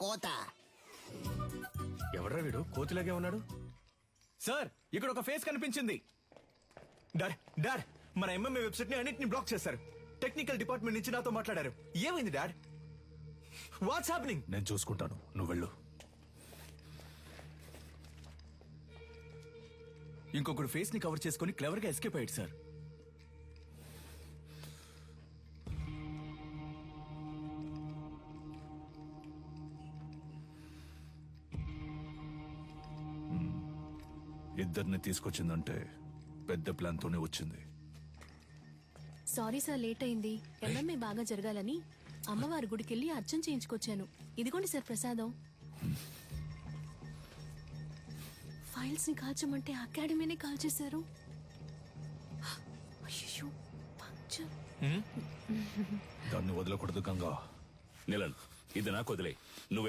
కోత. ఎవర్రా వీడు కోతిలాగే ఉన్నాడు? సార్, ఇక్కడ ఒక ఫేస్ కనిపించింది. డాడ్ డాడ్, మన ఎంఎంఏ వెబ్సైట్ ని అన్నిటిని బ్లాక్ చేశారు. టెక్నికల్ డిపార్ట్మెంట్ నుంచి నాతో మాట్లాడారు. ఏమైంది డాడ్? What's happening? నేను చూసుకుంటాను, నువ్వు వెళ్ళు. ఇంకొకడు ఫేస్ ని కవర్ చేసుకుని క్లవర్ గా ఎస్కేప్ అయ్యాడు సార్. ఇద్దరిని తీసుకొచ్చిందంటే పెద్ద ప్లాన్ తోనే వచ్చింది. సారీ సార్, లేట్ అయింది. ఎంఎంఏ బాగా జరగాలని అమ్మవారి గుడికెళ్ళి అర్చన చేయించుకొచ్చాను. ఇదిగోండి సార్ ప్రసాదం. ఫైల్స్ ని కాల్చమంటే అకాడమీనే కాల్చేశారు. అయ్యో, పంచర్. దాన్ని వదలకూడదు గంగా. నిలన్, ఇది నాకు వదిలే. నువ్వు